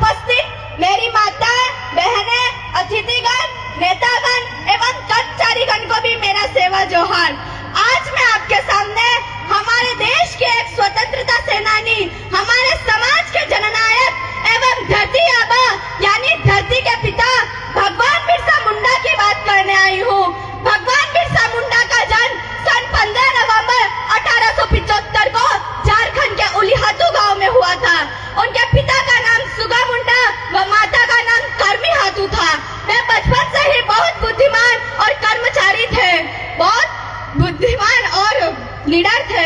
उपस्थित मेरी माता बहनें, अतिथिगण, नेतागण एवं कर्मचारीगण को भी मेरा सेवा जोहार। आज मैं आपके सामने हमारे देश के एक स्वतंत्रता सेनानी, हमारे समाज के जननायक एवं धरती आबा यानी धरती के पिता भगवान बिरसा मुंडा की बात करने आई हूँ। भगवान बिरसा मुंडा का जन्म सन 15 नवंबर 1875 को झारखंड के उलीहातू गांव में हुआ था। उनके पिता का नाम सुगा मुंडा व माता का नाम कर्मी हाथू था। वे बचपन से ही बहुत बुद्धिमान और कर्मचारी थे, बहुत बुद्धिमान और निडर थे।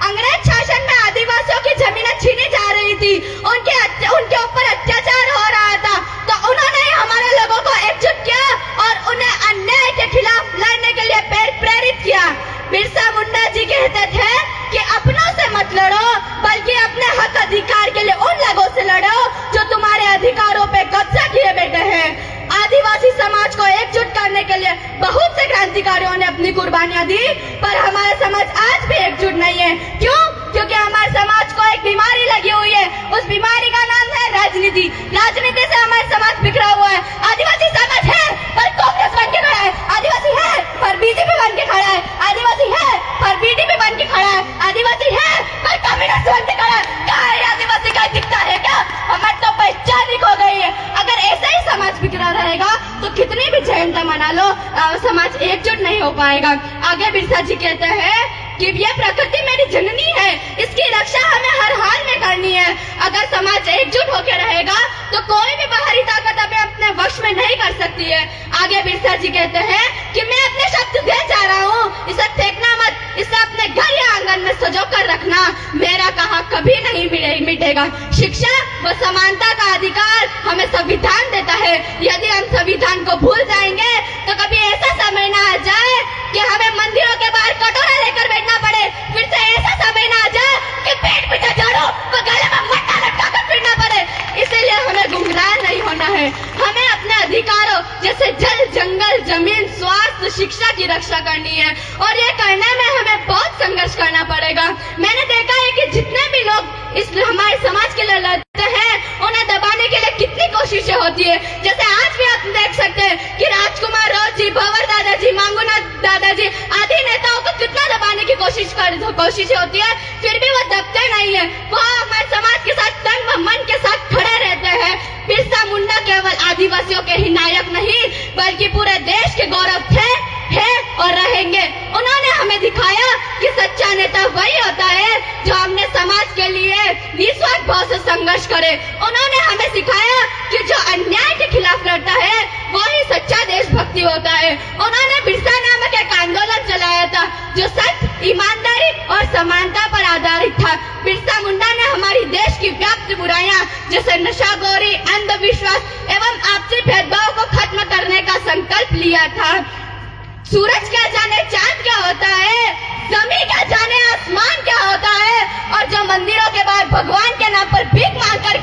अंग्रेज शासन में आदिवासियों की जमीनें छीनी जा रही थी, उनके ऊपर अत्याचार हो रहा था, तो उन्होंने हमारे लोगों को एकजुट किया और उन्हें अन्याय के खिलाफ लड़ने के लिए प्रेरित किया। बिरसा मुंडा जी कहते थे कि अपनों से मत लड़ो, बल्कि अपने हक अधिकार के लिए उन लोगों से लड़ो जो तुम्हारे अधिकारों पे कब्जा किए बैठे हैं। आदिवासी समाज को एकजुट करने के लिए बहुत से क्रांतिकारियों ने अपनी कुर्बानियां दी, पर हमारा समाज आज भी एकजुट नहीं है। क्यों? क्योंकि हमारे समाज को एक बीमारी लगी हुई है। उस बीमारी का नाम है राजनीति। राजनीति से हमारा समाज बिखरा हुआ है। आदिवासी समाज है पर कांग्रेस बन के खड़ा है, आदिवासी है पर बीजेपी बन के खड़ा है, आदिवासी है पर बीडीपी बन के खड़ा है, आदिवासी है पर कम्युनिस्ट बन के खड़ा है। क्या है आदिवासी का दिखता है क्या? हमारी तो पहचान ही खो गई है। अगर ऐसा ही समाज बिखरा रहेगा तो कितनी भी जयंती मना लो, समाज एकजुट नहीं हो पाएगा। आगे बिरसा जी कहते हैं कि ये प्रकृति मेरी जननी है, इसकी रक्षा हमें हर हाल में करनी है। अगर समाज एकजुट होकर रहेगा तो कोई भी बाहरी ताकत हमें अपने वश में नहीं कर सकती है। आगे बिरसा जी कहते हैं कि मैं अपने शब्द दे जा रहा हूँ, इसे फेंकना मत, इसे अपने घर या आंगन में सजो कर रखना। मेरा कहा कभी नहीं मिटेगा। शिक्षा व समानता का अधिकार हमें संविधान देता है। यदि हम संविधान को भूल जाएंगे तो कभी ऐसा समय न आ जाए कि हमें मंदिरों के बाहर कटोरा लेकर बैठना पड़े, फिर से ऐसा समय न आ जाए कि पेट पीछे झाड़ो व गले में मट्टा लटका कर फिरना पड़े। इसीलिए हमें गुमराह नहीं होना है। हमें अपने अधिकारों जैसे जल, जंगल, जमीन, स्वास्थ्य, शिक्षा की रक्षा करनी है और ये करने में हमें बहुत संघर्ष करना पड़ेगा। मैंने देखा है कि जितने भी लोग इस हमारे समाज के लिए लड़ते हैं उन्हें दबाने के लिए कितनी कोशिशें होती है। जैसे आज भी आप देख सकते हैं कि राजकुमार राव जी, भंवर दादाजी, मांगूनाथ दादाजी आदि नेताओं को कितना दबाने की कोशिशें होती है, फिर भी वो दबते नहीं है। वो हमारे समाज के साथ तन व मन के साथ खड़े रहते हैं। बिरसा मुंडा केवल आदिवासियों के ही नायक नहीं बल्कि पूरे देश के गौरव थे, है और रहेंगे। उन्होंने हमें दिखाया कि सच्चा नेता वही होता है जो अपने समाज के लिए निस्वार्थ भाव से संघर्ष करे। उन्होंने हमें सिखाया कि जो अन्याय के खिलाफ लड़ता है वही सच्चा देशभक्ति होता है। उन्होंने बिरसा नामक एक आंदोलन चलाया था जो सत्य, ईमानदारी और समानता पर आधारित था। बिरसा मुंडा ने हमारी देश की व्याप्त बुराइयां जैसे नशाखोरी, अंधविश्वास एवं आपसी भेदभाव को खत्म करने का संकल्प लिया था। सूरज क्या जाने चांद क्या होता है, जमीन क्या जाने आसमान क्या होता है, और जो मंदिरों के बाहर भगवान के नाम पर भीख मांगकर